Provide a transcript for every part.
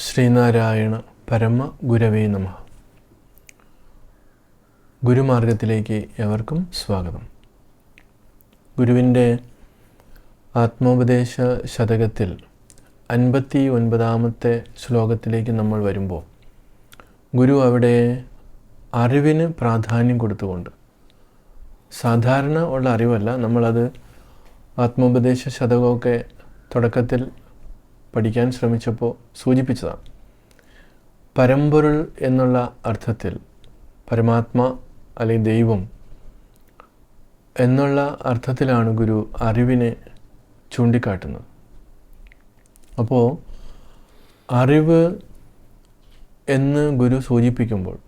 ശ്രീനാരായണ പരമ ഗുരവേ നമഃ. ഗുരുമാർഗത്തിലേക്ക് എവർക്കും സ്വാഗതം. ഗുരുവിൻ്റെ ആത്മോപദേശ ശതകത്തിൽ 59-ാമത്തെ ശ്ലോകത്തിലേക്ക് നമ്മൾ വരുമ്പോൾ ഗുരു അവിടെ അറിവിന് പ്രാധാന്യം കൊടുത്തുകൊണ്ട്, സാധാരണ ഉള്ള അറിവല്ല, നമ്മളത് ആത്മോപദേശ ശതകമൊക്കെ തുടക്കത്തിൽ പഠിക്കാൻ ശ്രമിച്ചപ്പോൾ സൂചിപ്പിച്ചതാണ്. പരമ്പൊരുൾ എന്നുള്ള അർത്ഥത്തിൽ പരമാത്മ അല്ലെങ്കിൽ ദൈവം എന്നുള്ള അർത്ഥത്തിലാണ് ഗുരു അറിവിനെ ചൂണ്ടിക്കാട്ടുന്നത്. അപ്പോൾ അറിവ് എന്ന് ഗുരു സൂചിപ്പിക്കുമ്പോൾ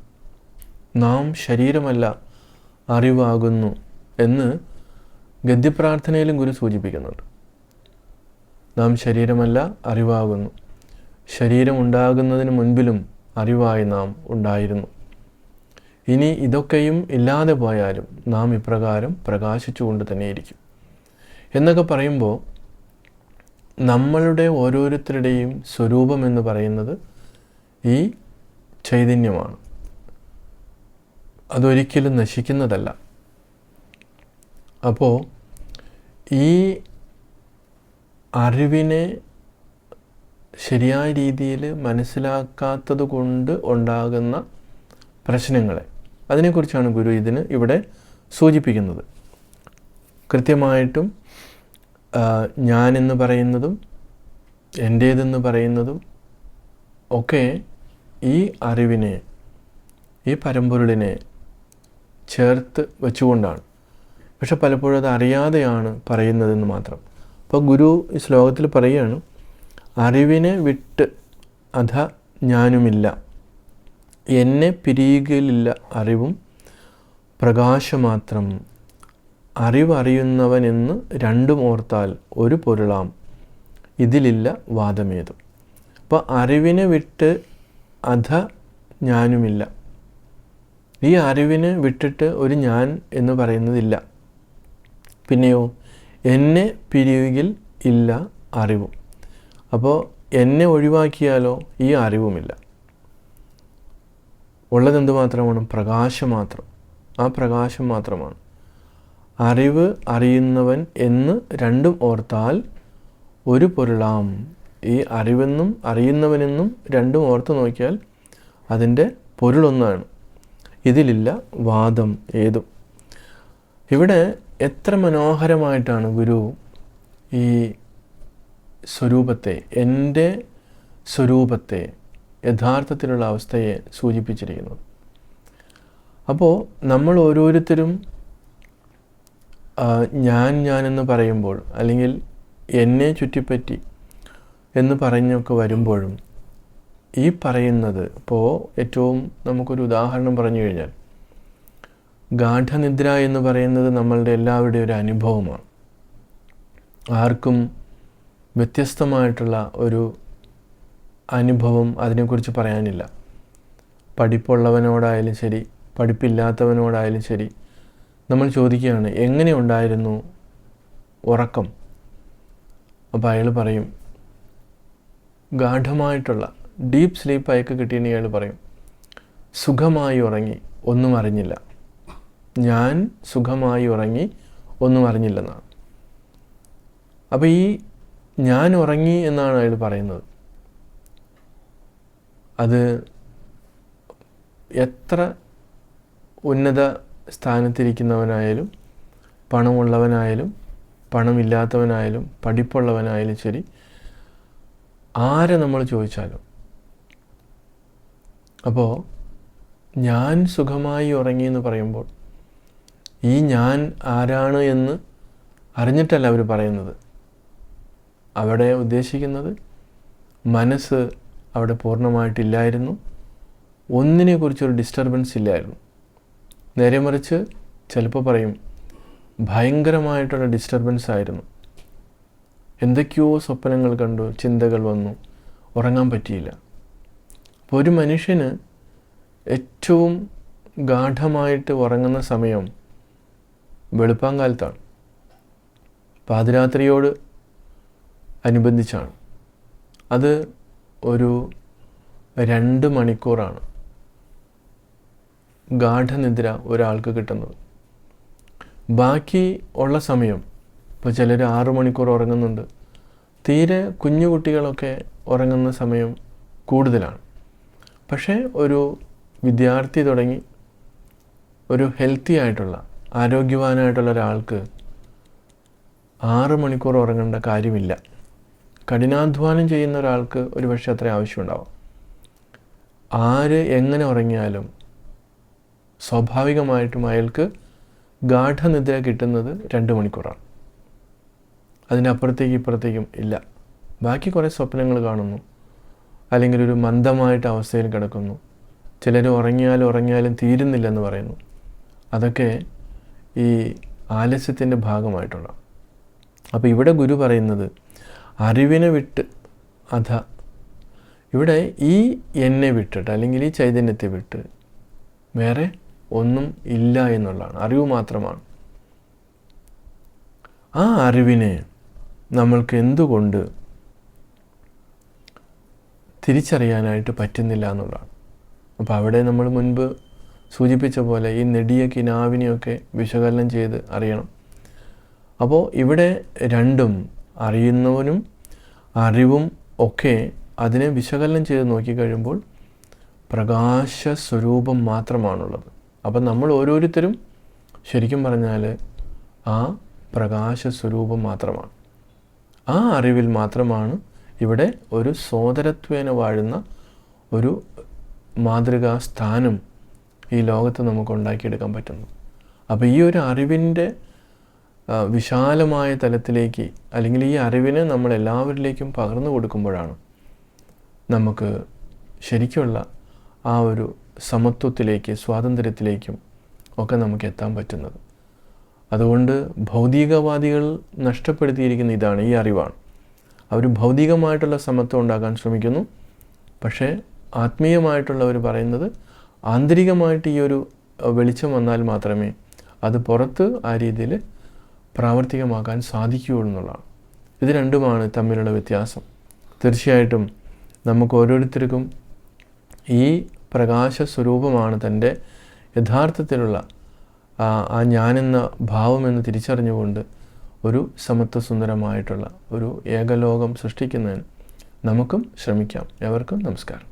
നാം ശരീരമല്ല അറിവാകുന്നു എന്ന് ഗദ്യപ്രാർത്ഥനയിലും ഗുരു സൂചിപ്പിക്കുന്നുണ്ട്. നാം ശരീരമല്ല അറിവാകുന്നു. ശരീരം ഉണ്ടാകുന്നതിന് മുൻപിലും അറിവായി നാം ഉണ്ടായിരുന്നു. ഇനി ഇതൊക്കെയും ഇല്ലാതെ പോയാലും നാം ഇപ്രകാരം പ്രകാശിച്ചുകൊണ്ട് തന്നെയിരിക്കും എന്നൊക്കെ പറയുമ്പോൾ നമ്മളുടെ ഓരോരുത്തരുടെയും സ്വരൂപം എന്ന് പറയുന്നത് ഈ ചൈതന്യമാണ്. അതൊരിക്കലും നശിക്കുന്നതല്ല. അപ്പോൾ ഈ അറിവിനെ ശരിയായ രീതിയിൽ മനസ്സിലാക്കാത്തത് കൊണ്ട് ഉണ്ടാകുന്ന പ്രശ്നങ്ങളെ, അതിനെക്കുറിച്ചാണ് ഗുരു ഇവിടെ സൂചിപ്പിക്കുന്നത്. കൃത്യമായിട്ടും ഞാനെന്ന് പറയുന്നതും എൻ്റേതെന്ന് പറയുന്നതും ഒക്കെ ഈ അറിവിനെ, ഈ പരമ്പൊരുളിനെ ചേർത്ത് വെച്ചുകൊണ്ടാണ്. പക്ഷെ പലപ്പോഴും അത് അറിയാതെയാണ് പറയുന്നതെന്ന് മാത്രം. അപ്പോൾ ഗുരു ഈ ശ്ലോകത്തിൽ പറയുകയാണ്, അറിവിനെ വിട്ട് അധ ഞാനുമില്ല, എന്നെ പിരിയുകയില്ല അറിവും പ്രകാശമാത്രം, അറിവറിയുന്നവനെന്ന് രണ്ടും ഓർത്താൽ ഒരു പൊരുളാം, ഇതിലില്ല വാദമേതും. അപ്പോൾ അറിവിനെ വിട്ട് അധ ഞാനുമില്ല. ഈ അറിവിനെ വിട്ടിട്ട് ഒരു ഞാൻ എന്ന് പറയുന്നതില്ല. പിന്നെയോ എന്നെ പിരിയുകിൽ ഇല്ല അറിവും. അപ്പോൾ എന്നെ ഒഴിവാക്കിയാലോ ഈ അറിവുമില്ല. ഉള്ളതെന്ത് മാത്രമാണ്? പ്രകാശം മാത്രം. ആ പ്രകാശം മാത്രമാണ്. അറിവ് അറിയുന്നവൻ എന്ന് രണ്ടും ഓർത്താൽ ഒരു പൊരുളാം. ഈ അറിവെന്നും അറിയുന്നവനെന്നും രണ്ടും ഓർത്ത് നോക്കിയാൽ അതിൻ്റെ പൊരുളൊന്നാണ്. ഇതിലില്ല വാദം ഏതും. ഇവിടെ എത്ര മനോഹരമായിട്ടാണ് ഗുരു ഈ സ്വരൂപത്തെ, എൻ്റെ സ്വരൂപത്തെ, യഥാർത്ഥത്തിലുള്ള അവസ്ഥയെ സൂചിപ്പിച്ചിരിക്കുന്നത്. അപ്പോൾ നമ്മൾ ഓരോരുത്തരും ഞാനെന്ന് പറയുമ്പോൾ, അല്ലെങ്കിൽ എന്നെ ചുറ്റിപ്പറ്റി എന്ന് പറഞ്ഞൊക്കെ വരുമ്പോഴും ഈ പറയുന്നത്, ഇപ്പോൾ ഏറ്റവും നമുക്കൊരു ഉദാഹരണം പറഞ്ഞു കഴിഞ്ഞാൽ, ഗാഠനിദ്ര എന്ന് പറയുന്നത് നമ്മളുടെ എല്ലാവരുടെയും ഒരു അനുഭവമാണ്. ആർക്കും വ്യത്യസ്തമായിട്ടുള്ള ഒരു അനുഭവം അതിനെക്കുറിച്ച് പറയാനില്ല. പഠിപ്പുള്ളവനോടായാലും ശരി, പഠിപ്പില്ലാത്തവനോടായാലും ശരി, നമ്മൾ ചോദിക്കുകയാണ് എങ്ങനെ ഉണ്ടായിരുന്നു ഉറക്കം? അപ്പോൾ അയാൾ പറയും, ഗാഠമായിട്ടുള്ള ഡീപ്പ് സ്ലീപ്പ് അയക്ക് കിട്ടിയെന്ന് അയാൾ പറയും, സുഖമായി ഉറങ്ങി, ഒന്നും അറിഞ്ഞില്ല. ഞാൻ സുഖമായി ഉറങ്ങി, ഒന്നും അറിഞ്ഞില്ലെന്നാണ്. അപ്പോൾ ഈ ഞാൻ ഉറങ്ങി എന്നാണ് അയാൾ പറയുന്നത്. അത് എത്ര ഉന്നത സ്ഥാനത്തിരിക്കുന്നവനായാലും, പണമുള്ളവനായാലും പണമില്ലാത്തവനായാലും പഠിപ്പുള്ളവനായാലും ശരി, ആരെ നമ്മൾ ചോദിച്ചാലും, അപ്പോൾ ഞാൻ സുഖമായി ഉറങ്ങി എന്ന് പറയുമ്പോൾ ഈ ഞാൻ ആരാണ് എന്ന് അറിഞ്ഞിട്ടല്ല അവർ പറയുന്നത്. അവിടെ ഉദ്ദേശിക്കുന്നത് മനസ്സ് അവിടെ പൂർണ്ണമായിട്ടില്ലായിരുന്നു. ഒന്നിനെക്കുറിച്ചൊരു ഡിസ്റ്റർബൻസ് ഇല്ലായിരുന്നു. നേരെ മറിച്ച് ചിലപ്പോൾ പറയും ഭയങ്കരമായിട്ടുള്ള ഡിസ്റ്റർബൻസ് ആയിരുന്നു. എന്തൊക്കെയോ സ്വപ്നങ്ങൾ കണ്ടു, ചിന്തകൾ വന്നു, ഉറങ്ങാൻ പറ്റിയില്ല. അപ്പോൾ ഒരു മനുഷ്യന് ഏറ്റവും ഗാഠമായിട്ട് ഉറങ്ങുന്ന സമയം വെളുപ്പാങ്കാലത്താണ്, പാതിരാത്രിയോട് അനുബന്ധിച്ചാണ്. അത് ഒരു 2 മണിക്കൂറാണ് ഗാഠനിദ്ര ഒരാൾക്ക് കിട്ടുന്നത്. ബാക്കി ഉള്ള സമയം, ഇപ്പോൾ ചിലർ 6 മണിക്കൂർ ഉറങ്ങുന്നുണ്ട്. തീരെ കുഞ്ഞു കുട്ടികളൊക്കെ ഉറങ്ങുന്ന സമയം കൂടുതലാണ്. പക്ഷേ ഒരു വിദ്യാർത്ഥി തുടങ്ങി ഒരു ഹെൽത്തി ആയിട്ടുള്ള ആരോഗ്യവാനായിട്ടുള്ള ഒരാൾക്ക് 6 മണിക്കൂർ ഉറങ്ങേണ്ട കാര്യമില്ല. കഠിനാധ്വാനം ചെയ്യുന്ന ഒരാൾക്ക് ഒരുപക്ഷെ അത്ര ആവശ്യമുണ്ടാവും. ആര് എങ്ങനെ ഉറങ്ങിയാലും സ്വാഭാവികമായിട്ടും അയാൾക്ക് ഗാഠനിദ്ര കിട്ടുന്നത് 2 മണിക്കൂറാണ്. അതിനപ്പുറത്തേക്കും ഇപ്പുറത്തേക്കും ഇല്ല. ബാക്കി കുറേ സ്വപ്നങ്ങൾ കാണുന്നു, അല്ലെങ്കിൽ ഒരു മന്ദമായിട്ട് അവസ്ഥയിൽ കിടക്കുന്നു. ചിലർ ഉറങ്ങിയാലും തീരുന്നില്ലെന്ന് പറയുന്നു. അതൊക്കെ ഈ ആലസ്യത്തിൻ്റെ ഭാഗമായിട്ടുള്ള. അപ്പോൾ ഇവിടെ ഗുരു പറയുന്നത് അറിവിനെ വിട്ട് ഇവിടെ ഈ എന്നെ വിട്ടിട്ട്, അല്ലെങ്കിൽ ഈ ചൈതന്യത്തെ വിട്ട് വേറെ ഒന്നും ഇല്ല എന്നുള്ളതാണ്. അറിവ് മാത്രമാണ്. ആ അറിവിനെ നമ്മൾക്ക് എന്തുകൊണ്ട് തിരിച്ചറിയാനായിട്ട് പറ്റുന്നില്ല എന്നുള്ളതാണ്. അപ്പോൾ അവിടെ നമ്മൾ മുൻപ് സൂചിപ്പിച്ച പോലെ ഈ നെടിയ കിനാവിനെയൊക്കെ വിശകലനം ചെയ്ത് അറിയണം. അപ്പോൾ ഇവിടെ രണ്ടും, അറിയുന്നവനും അറിവും ഒക്കെ അതിനെ വിശകലനം ചെയ്ത് നോക്കിക്കഴിയുമ്പോൾ പ്രകാശ സ്വരൂപം മാത്രമാണുള്ളത്. അപ്പം നമ്മൾ ഓരോരുത്തരും ശരിക്കും പറഞ്ഞാൽ ആ പ്രകാശ സ്വരൂപം മാത്രമാണ്. ആ അറിവിൽ മാത്രമാണ് ഇവിടെ ഒരു സോദരത്വേന വാഴുന്ന ഒരു മാതൃകാ സ്ഥാനം ഈ ലോകത്ത് നമുക്ക് ഉണ്ടാക്കിയെടുക്കാൻ പറ്റുന്നു. അപ്പോൾ ഈ ഒരു അറിവിൻ്റെ വിശാലമായ തലത്തിലേക്ക്, അല്ലെങ്കിൽ ഈ അറിവിനെ നമ്മൾ എല്ലാവരിലേക്കും പകർന്നു കൊടുക്കുമ്പോഴാണ് നമുക്ക് ശരിക്കുള്ള ആ ഒരു സമത്വത്തിലേക്ക്, സ്വാതന്ത്ര്യത്തിലേക്കും ഒക്കെ നമുക്ക് എത്താൻ പറ്റുന്നത്. അതുകൊണ്ട് ഭൗതികവാദികൾ നഷ്ടപ്പെടുത്തിയിരിക്കുന്ന ഇതാണ്, ഈ അറിവാണ്. അവർ ഭൗതികമായിട്ടുള്ള സമത്വം ഉണ്ടാക്കാൻ ശ്രമിക്കുന്നു. പക്ഷേ ആത്മീയമായിട്ടുള്ളവർ പറയുന്നത് ആന്തരികമായിട്ട് ഈ ഒരു വെളിച്ചം വന്നാൽ മാത്രമേ അത് പുറത്ത് ആ രീതിയിൽ പ്രാവർത്തികമാക്കാൻ സാധിക്കുകയുള്ളൂ എന്നുള്ളതാണ്. ഇത് രണ്ടുമാണ് തമ്മിലുള്ള വ്യത്യാസം. തീർച്ചയായിട്ടും നമുക്ക് ഓരോരുത്തർക്കും ഈ പ്രകാശ സ്വരൂപമാണ് തൻ്റെ യഥാർത്ഥത്തിലുള്ള ആ ഞാനെന്ന ഭാവമെന്ന് തിരിച്ചറിഞ്ഞുകൊണ്ട് ഒരു സമത്വസുന്ദരമായിട്ടുള്ള ഒരു ഏകലോകം സൃഷ്ടിക്കുന്നതിന് നമുക്കും ശ്രമിക്കാം. എവർക്കും നമസ്കാരം.